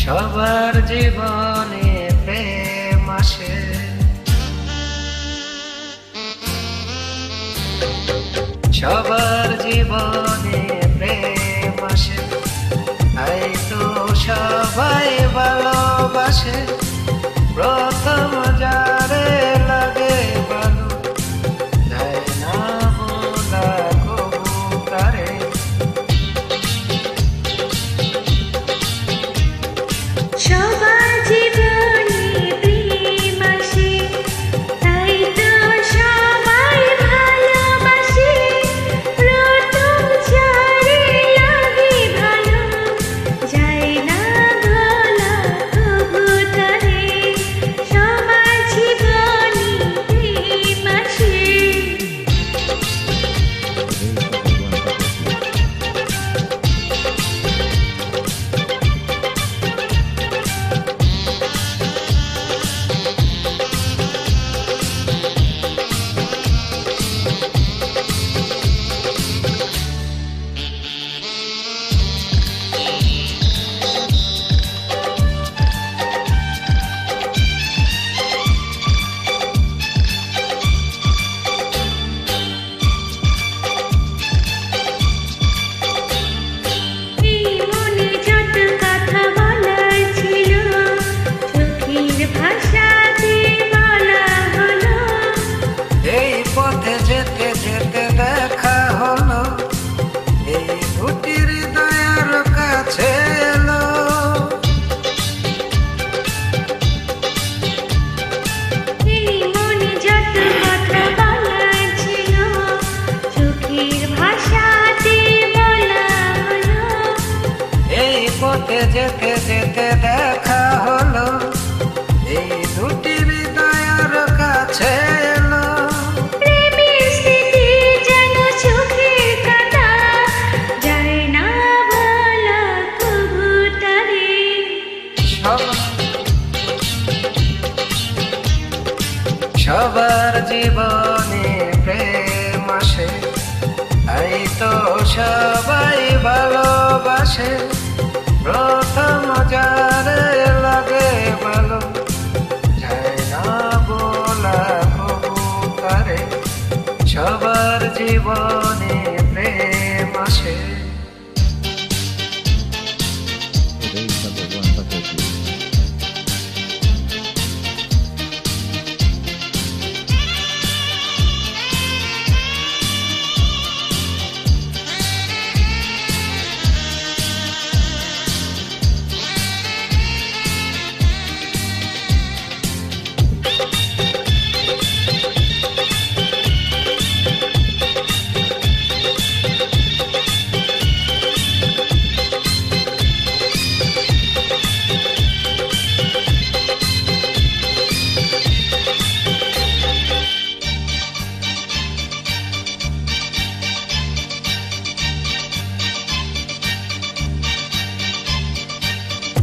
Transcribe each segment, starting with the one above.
সবার জীবনে প্রেম আসে, সবার জীবনে প্রেম আসে, তাই তো সবাই ভালোবাসে। প্রথম যারে লাগে ভালো, যায় না বলা কবু তারে। সবার জীবনে প্রেম আসে, তাই তো সবাই ভালোবাসে। প্রথম যারে লাগে ভালো, যায় না বলা কবু তারে। সবার জীবনে প্রেম আসে। এই পথে যেতে যেতে দেখা হলো, এই দুটি হৃদয়ের কাছে এলো। এই পথে যেতে যেতে দেখা হলো, এই দুটি হৃদয়ের কাছে এলো। সবার জীবনে প্রেম আসে, তাই তো সবাই ভালোবাসে। প্রথম যারে লাগে ভালো, যায় না বলা কবু তারে। সবার জীবনে প্রেম আসে।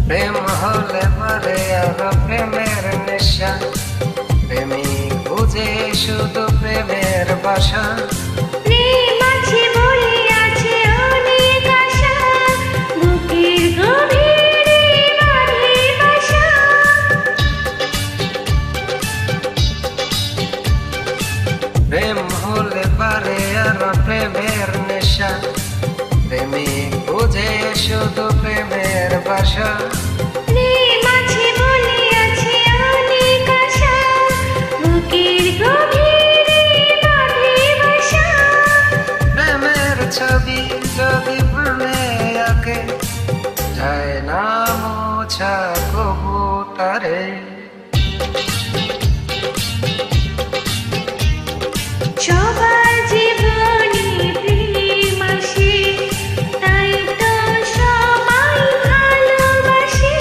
প্রেম হলে পারে আর প্রেমের নেশা, প্রেমিক বুঝে শুধু প্রেমের বাসা। প্রেম আছে বলে আছে অনেক আশা, বুকের গভীরে বাঁধে বাসা। প্রেম হলে পারে আর প্রেমের নেশা, প্রেমিক বুঝে শুধু প্রেমের বাসা। প্রেম আছে বলে আছে অনেক আশা, বুকের গভীরে বাঁধে বাসা। প্রেমের ছবি যদি প্রাণে আঁকে, যায় না মোছা কবু তারে। সবার জীবনে প্রেম আসে, তাই তো সবাই ভালোবাসে।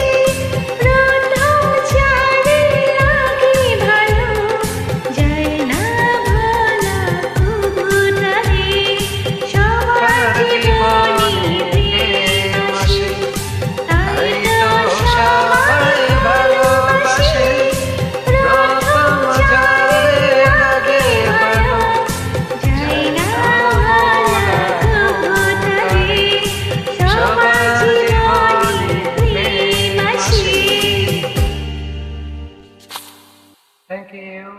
কেউ